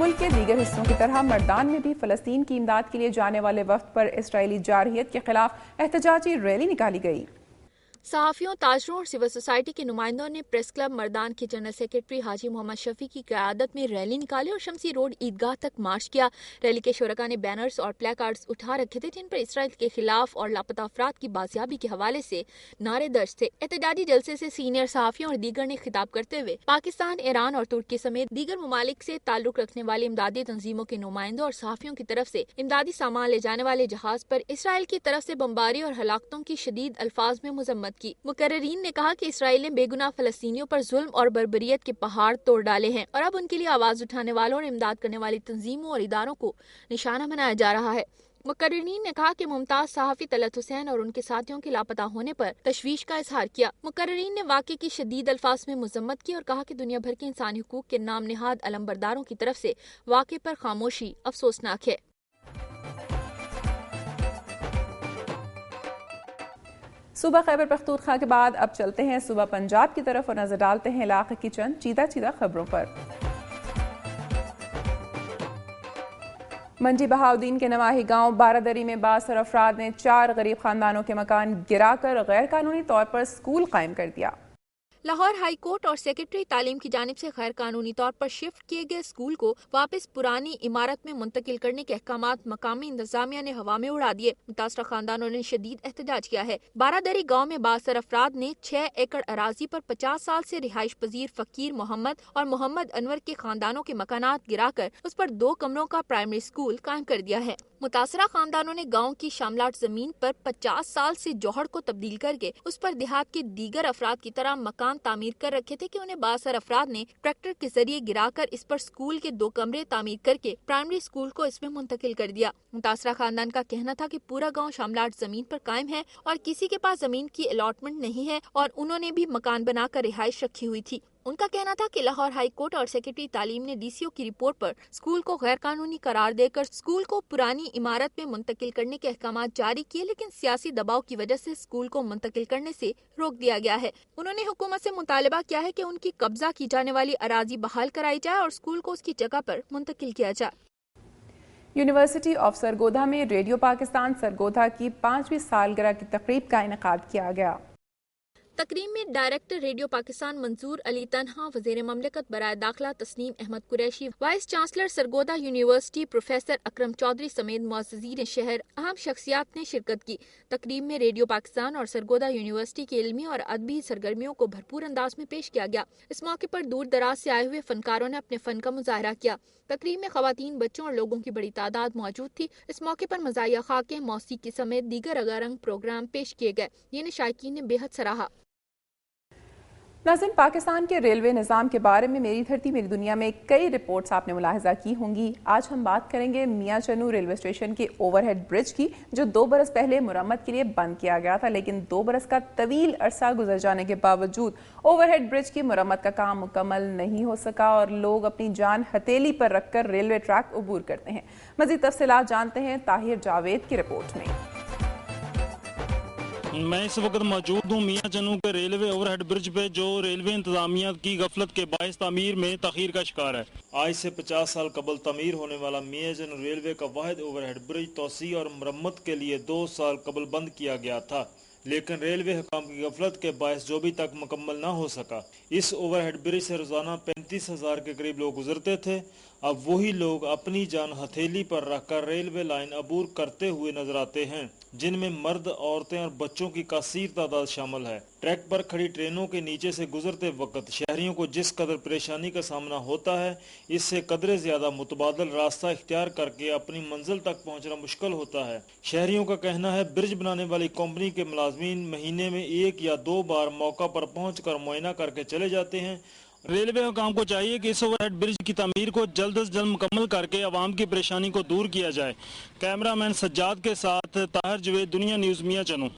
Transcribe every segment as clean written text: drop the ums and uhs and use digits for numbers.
ملک کے دیگر حصوں کی طرح مردان میں بھی فلسطین کی امداد کے لیے جانے والے وفد پر اسرائیلی جارحیت کے خلاف احتجاجی ریلی نکالی گئی۔ صحافیوں، تاجروں اور سول سوسائٹی کے نمائندوں نے پریس کلب مردان کے جنرل سیکرٹری حاجی محمد شفیع کی قیادت میں ریلی نکالی اور شمسی روڈ عیدگاہ تک مارچ کیا۔ ریلی کے شرکاء نے بینرز اور پلے کارڈز اٹھا رکھے تھے جن پر اسرائیل کے خلاف اور لاپتہ افراد کی بازیابی کے حوالے سے نعرے درج تھے۔ احتجاجی جلسے سے سینئر صحافیوں اور دیگر نے خطاب کرتے ہوئے پاکستان، ایران اور ترکی سمیت دیگر ممالک سے تعلق رکھنے والی امدادی تنظیموں کے نمائندوں اور صحافیوں کی طرف سے امدادی سامان لے جانے والے جہاز پر اسرائیل کی طرف سے بمباری اور ہلاکتوں کی شدید الفاظ میں مذمت کی۔ مقررین نے کہا کہ اسرائیل نے بے گناہ فلسطینیوں پر ظلم اور بربریت کے پہاڑ توڑ ڈالے ہیں اور اب ان کے لیے آواز اٹھانے والوں اور امداد کرنے والی تنظیموں اور اداروں کو نشانہ بنایا جا رہا ہے۔ مقررین نے کہا کہ ممتاز صحافی طلعت حسین اور ان کے ساتھیوں کے لاپتہ ہونے پر تشویش کا اظہار کیا۔ مقررین نے واقعے کی شدید الفاظ میں مذمت کی اور کہا کہ دنیا بھر کے انسانی حقوق کے نام نہاد علمبرداروں کی طرف سے واقعے پر خاموشی افسوسناک ہے۔ صوبہ خیبر پختونخوا کے بعد اب چلتے ہیں صوبہ پنجاب کی طرف اور نظر ڈالتے ہیں علاقے کی چند چیدہ خبروں پر۔ منڈی بہاؤدین کے نواحی گاؤں بارادری میں بااثر افراد نے 4 غریب خاندانوں کے مکان گرا کر غیر قانونی طور پر اسکول قائم کر دیا۔ لاہور ہائی کورٹ اور سیکرٹری تعلیم کی جانب سے غیر قانونی طور پر شفٹ کیے گئے اسکول کو واپس پرانی عمارت میں منتقل کرنے کے احکامات مقامی انتظامیہ نے ہوا میں اڑا دیے۔ متاثرہ خاندانوں نے شدید احتجاج کیا ہے۔ بارادری گاؤں میں بااثر افراد نے 6 ایکڑ اراضی پر 50 سال سے رہائش پذیر فقیر محمد اور محمد انور کے خاندانوں کے مکانات گرا کر اس پر 2 کمروں کا پرائمری اسکول قائم کر دیا ہے۔ متاثرہ خاندانوں نے گاؤں کی شاملات زمین پر 50 سال سے جوہڑ کو تبدیل کر کے اس پر دیہات کے دیگر افراد کی طرح مکان تعمیر کر رکھے تھے کہ انہیں بااثر افراد نے ٹریکٹر کے ذریعے گرا کر اس پر اسکول کے 2 کمرے تعمیر کر کے پرائمری اسکول کو اس میں منتقل کر دیا۔ متاثرہ خاندان کا کہنا تھا کہ پورا گاؤں شاملات زمین پر قائم ہے اور کسی کے پاس زمین کی الاٹمنٹ نہیں ہے اور انہوں نے بھی مکان بنا کر رہائش رکھی ہوئی تھی۔ ان کا کہنا تھا کہ لاہور ہائی کورٹ اور سیکرٹری تعلیم نے ڈی سی او کی رپورٹ پر اسکول کو غیر قانونی قرار دے کر اسکول کو پرانی عمارت میں منتقل کرنے کے احکامات جاری کیے، لیکن سیاسی دباؤ کی وجہ سے اسکول کو منتقل کرنے سے روک دیا گیا ہے۔ انہوں نے حکومت سے مطالبہ کیا ہے کہ ان کی قبضہ کی جانے والی اراضی بحال کرائی جائے اور اسکول کو اس کی جگہ پر منتقل کیا جائے۔ یونیورسٹی آف سرگودھا میں ریڈیو پاکستان سرگودھا کی 5ویں سالگرہ کی تقریب کا انعقاد کیا گیا۔ تقریب میں ڈائریکٹر ریڈیو پاکستان منظور علی تنہا، وزیر مملکت برائے داخلہ Tasneem Ahmed Qureshi, vice chancellor Sargodha university professor Akram Chaudhry سمیت معززین شہر اہم شخصیات نے شرکت کی۔ تقریب میں ریڈیو پاکستان اور سرگودھا یونیورسٹی کی علمی اور ادبی سرگرمیوں کو بھرپور انداز میں پیش کیا گیا۔ اس موقع پر دور دراز سے آئے ہوئے فنکاروں نے اپنے فن کا مظاہرہ کیا۔ تقریب میں خواتین، بچوں اور لوگوں کی بڑی تعداد موجود تھی۔ اس موقع پر مزاحیہ خاکیں، موسیقی سمیت دیگر رنگارنگ پروگرام پیش کیے گئے۔ یہ شائقین نے بے حد سراہا۔ ناظرین، پاکستان کے ریلوے نظام کے بارے میں میری دھرتی میری دنیا میں کئی رپورٹس آپ نے ملاحظہ کی ہوں گی۔ آج ہم بات کریں گے میاں چنو ریلوے اسٹیشن کے اوور ہیڈ برج کی، جو 2 برس پہلے مرمت کے لیے بند کیا گیا تھا، لیکن 2 برس کا طویل عرصہ گزر جانے کے باوجود اوور ہیڈ برج کی مرمت کا کام مکمل نہیں ہو سکا اور لوگ اپنی جان ہتھیلی پر رکھ کر ریلوے ٹریک عبور کرتے ہیں۔ مزید تفصیلات جانتے ہیں طاہر جاوید کی رپورٹ میں۔ میں اس وقت موجود ہوں میاں چنو کے ریلوے اوور ہیڈ برج پہ، جو ریلوے انتظامیہ کی غفلت کے باعث تعمیر میں تاخیر کا شکار ہے۔ آج سے 50 سال قبل تعمیر ہونے والا میاں چنو ریلوے کا واحد اوور ہیڈ برج توسیع اور مرمت کے لیے 2 سال قبل بند کیا گیا تھا، لیکن ریلوے حکام کی غفلت کے باعث جو بھی تک مکمل نہ ہو سکا۔ اس اوور ہیڈ برج سے روزانہ 35,000 کے قریب لوگ گزرتے تھے۔ اب وہی لوگ اپنی جان ہتھیلی پر رکھ کر ریلوے لائن عبور کرتے ہوئے نظر آتے ہیں، جن میں مرد، عورتیں اور بچوں کی کثیر تعداد شامل ہے۔ ٹریک پر کھڑی ٹرینوں کے نیچے سے گزرتے وقت شہریوں کو جس قدر پریشانی کا سامنا ہوتا ہے، اس سے قدرے زیادہ متبادل راستہ اختیار کر کے اپنی منزل تک پہنچنا مشکل ہوتا ہے۔ شہریوں کا کہنا ہے برج بنانے والی کمپنی کے ملازمین مہینے میں 1 یا 2 بار موقع پر پہنچ کر معائنہ کر کے چلے جاتے ہیں۔ ریلوے حکام کو چاہیے کہ اس اوور ہیڈ برج کی تعمیر کو جلد از جلد مکمل کر کے عوام کی پریشانی کو دور کیا جائے۔ کیمرہ مین سجاد کے ساتھ طاہر جاوید، دنیا نیوز، میاں چنو۔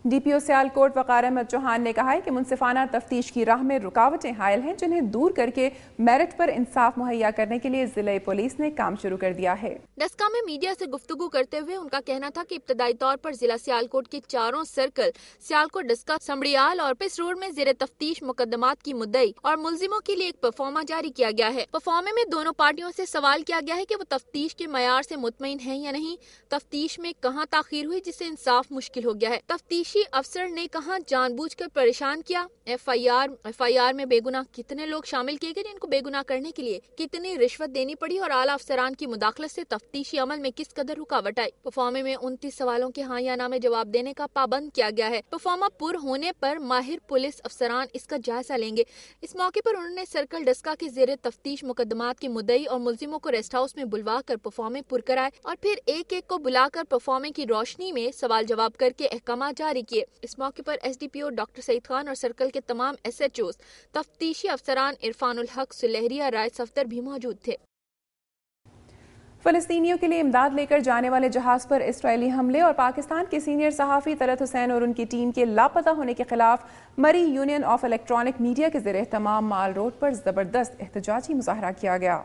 ڈی پی او سیالکوٹ وقار احمد چوہان نے کہا ہے کہ منصفانہ تفتیش کی راہ میں رکاوٹیں حائل ہیں جنہیں دور کر کے میرٹ پر انصاف مہیا کرنے کے لیے ضلع پولیس نے کام شروع کر دیا ہے۔ ڈسکا میں میڈیا سے گفتگو کرتے ہوئے ان کا کہنا تھا کہ ابتدائی طور پر ضلع سیالکوٹ کے چاروں سرکل سیالکوٹ، ڈسکا، سمڑیال اور پس روڈ میں زیر تفتیش مقدمات کی مدعی اور ملزموں کے لیے ایک پرفارما جاری کیا گیا ہے۔ پرفارمے میں دونوں پارٹیوں سے سوال کیا گیا ہے کہ وہ تفتیش کے معیار سے مطمئن ہیں یا نہیں، تفتیش میں کہاں تاخیر ہوئی جس سے انصاف مشکل ہو گیا ہے، تفتیشی افسر نے کہاں جان بوجھ کر پریشان کیا، ایف آئی آر میں بے گناہ کتنے لوگ شامل کیے گئے جن کو بے گناہ کرنے کے لیے کتنی رشوت دینی پڑی اور اعلیٰ افسران کی مداخلت سے تفتیشی عمل میں کس قدر رکاوٹ آئی۔ پرفارمے میں 29 سوالوں کے ہاں یا نہ میں جواب دینے کا پابند کیا گیا ہے۔ پرفارما پر ہونے پر ماہر پولیس افسران اس کا جائزہ لیں گے۔ اس موقع پر انہوں نے سرکل ڈسکا کے زیر تفتیش مقدمات کے مدعی اور ملزموں کو ریسٹ ہاؤس میں بلوا کر پرفارمے پر کرائے اور پھر ایک ایک کو بلا کر پرفارمے کی روشنی میں سوال جواب کر کے احکامات جاری کیے۔ اس موقع پر ایس ڈی پی او ڈاکٹر سعید خان اور سرکل کے تمام ایس ایچ اوز، تفتیشی افسران عرفان الحق، سلہریہ، رائے صفدر بھی موجود تھے۔ فلسطینیوں کے لیے امداد لے کر جانے والے جہاز پر اسرائیلی حملے اور پاکستان کے سینئر صحافی طلعت حسین اور ان کی ٹیم کے لاپتہ ہونے کے خلاف مری یونین آف الیکٹرانک میڈیا کے زیر اہتمام مال روڈ پر زبردست احتجاجی مظاہرہ کیا گیا۔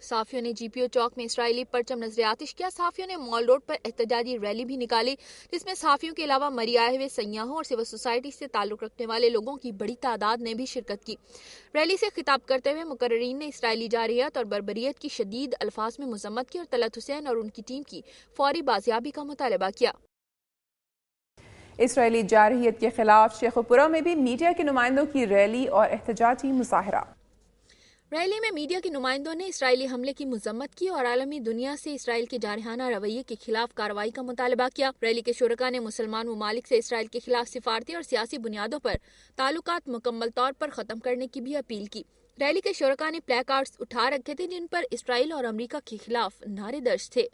صحافیوں نے جی پی او چوک میں اسرائیلی پرچم نظر آتش کیا۔ صحافیوں نے مال روڈ پر احتجاجی ریلی بھی نکالی جس میں صحافیوں کے علاوہ مری آئے ہوئے سیاحوں اور سول سوسائٹی سے تعلق رکھنے والے لوگوں کی بڑی تعداد نے بھی شرکت کی۔ ریلی سے خطاب کرتے ہوئے مقررین نے اسرائیلی جارحیت اور بربریت کی شدید الفاظ میں مذمت کی اور طلعت حسین اور ان کی ٹیم کی فوری بازیابی کا مطالبہ کیا۔ اسرائیلی جارحیت کے خلاف شیخوپورہ میں بھی میڈیا کے نمائندوں کی ریلی اور احتجاجی مظاہرہ۔ ریلی میں میڈیا کے نمائندوں نے اسرائیلی حملے کی مذمت کی اور عالمی دنیا سے اسرائیل کے جارحانہ رویے کے خلاف کارروائی کا مطالبہ کیا۔ ریلی کے شرکاء نے مسلمان ممالک سے اسرائیل کے خلاف سفارتی اور سیاسی بنیادوں پر تعلقات مکمل طور پر ختم کرنے کی بھی اپیل کی۔ ریلی کے شرکاء نے پلے کارڈز اٹھا رکھے تھے جن پر اسرائیل اور امریکہ کے خلاف نعرے درج تھے۔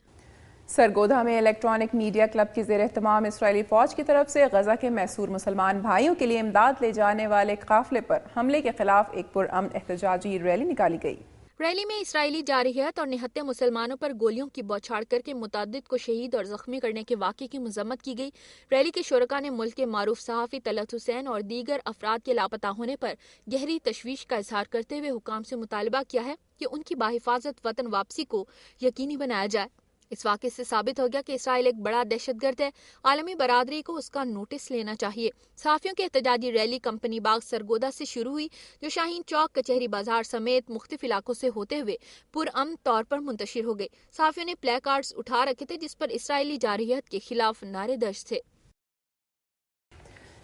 سرگودھا میں الیکٹرانک میڈیا کلب کے زیر اہتمام اسرائیلی فوج کی طرف سے غزہ کے محصور مسلمان بھائیوں کے لیے امداد لے جانے والے قافلے پر حملے کے خلاف ایک پرامن احتجاجی ریلی نکالی گئی۔ ریلی میں اسرائیلی جارحیت اور نہتے مسلمانوں پر گولیوں کی بوچھاڑ کر کے متعدد کو شہید اور زخمی کرنے کے واقعے کی مذمت کی گئی۔ ریلی کے شرکاء نے ملک کے معروف صحافی طلعت حسین اور دیگر افراد کے لاپتہ ہونے پر گہری تشویش کا اظہار کرتے ہوئے حکام سے مطالبہ کیا ہے کہ ان کی بحفاظت وطن واپسی کو یقینی بنایا جائے۔ اس واقعے سے ثابت ہو گیا کہ اسرائیل ایک بڑا دہشت گرد ہے، عالمی برادری کو اس کا نوٹس لینا چاہیے۔ صحافیوں کی احتجاجی ریلی کمپنی باغ سرگودھا سے شروع ہوئی جو شاہین چوک، کچہری بازار سمیت مختلف علاقوں سے ہوتے ہوئے پرامن طور پر منتشر ہو گئی۔ صحافیوں نے پلے کارڈز اٹھا رکھے تھے جس پر اسرائیلی جارحیت کے خلاف نعرے درج تھے۔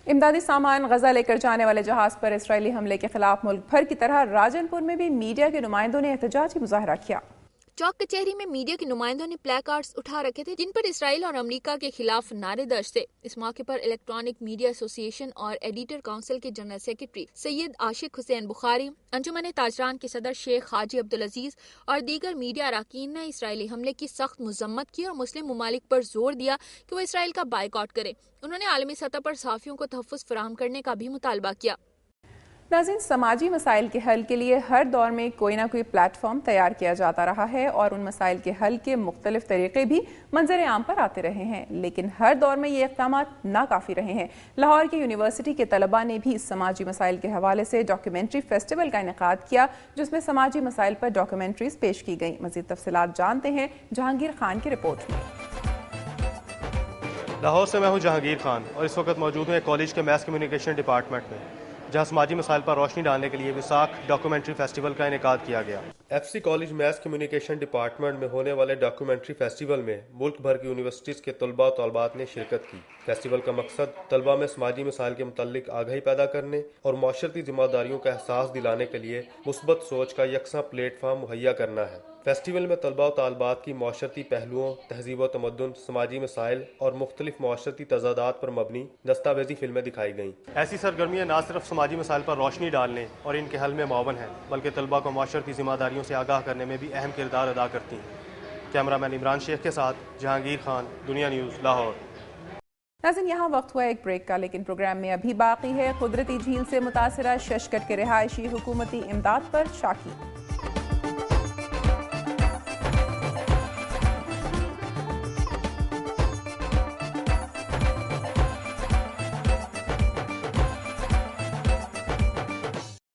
امدادی سامان غزہ لے کر جانے والے جہاز پر اسرائیلی حملے کے خلاف ملک بھر کی طرح راجن پور میں بھی میڈیا کے نمائندوں نے احتجاجی مظاہرہ کیا۔ چوک کچہری میں میڈیا کے نمائندوں نے پلے کارڈز اٹھا رکھے تھے جن پر اسرائیل اور امریکہ کے خلاف نعرے درج تھے۔ اس موقع پر الیکٹرانک میڈیا ایسوسی ایشن اور ایڈیٹر کونسل کے جنرل سیکرٹری سید عاشق حسین بخاری، انجمن تاجران کے صدر شیخ حاجی عبدالعزیز اور دیگر میڈیا اراکین نے اسرائیلی حملے کی سخت مذمت کی اور مسلم ممالک پر زور دیا کہ وہ اسرائیل کا بائیکاٹ کریں۔ انہوں نے عالمی سطح پر صحافیوں کو تحفظ فراہم کرنے کا بھی مطالبہ کیا۔ ناظرین، سماجی مسائل کے حل کے لیے ہر دور میں کوئی نہ کوئی پلیٹ فارم تیار کیا جاتا رہا ہے اور ان مسائل کے حل کے مختلف طریقے بھی منظر عام پر آتے رہے ہیں، لیکن ہر دور میں یہ اقدامات ناکافی رہے ہیں۔ لاہور کی یونیورسٹی کے طلباء نے بھی سماجی مسائل کے حوالے سے ڈاکیومنٹری فیسٹیول کا انعقاد کیا جس میں سماجی مسائل پر ڈاکیومنٹریز پیش کی گئیں۔ مزید تفصیلات جانتے ہیں جہانگیر خان کی رپورٹ میں۔ لاہور سے میں ہوں جہانگیر خان اور اس وقت موجود ہوں کالج کے میس کمیونیکیشن ڈپارٹمنٹ میں جہاں سماجی مسائل پر روشنی ڈالنے کے لیے وساکھ ڈاکیومنٹری فیسٹیول کا انعقاد کیا گیا۔ F C college mass communication department میں ہونے والے ڈاکیومنٹری فیسٹیول میں ملک بھر کی یونیورسٹیز کے طلباء و طالبات نے شرکت کی۔ فیسٹیول کا مقصد طلباء میں سماجی مسائل کے متعلق آگاہی پیدا کرنے اور معاشرتی ذمہ داریوں کا احساس دلانے کے لیے مثبت سوچ کا یکساں پلیٹ فارم مہیا کرنا ہے۔ فیسٹیول میں طلباء و طالبات کی معاشرتی پہلوؤں، تہذیب و تمدن، سماجی مسائل اور مختلف معاشرتی تضادات پر مبنی دستاویزی فلمیں دکھائی گئیں۔ ایسی سرگرمیاں نہ صرف سماجی مسائل پر روشنی ڈالنے اور ان کے حل میں معاون ہیں بلکہ طلباء کو معاشرتی ذمہ داریوں سے آگاہ کرنے میں بھی اہم کردار ادا کرتی ہیں۔ کیمرہ مین عمران شیخ کے ساتھ جہانگیر خان، دنیا نیوز، لاہور۔ ناظرین، یہاں وقت ہوا ایک بریک کا، لیکن پروگرام میں ابھی باقی ہے قدرتی جھیل سے متاثرہ ششکٹ کے رہائشی حکومتی امداد پر شاکی۔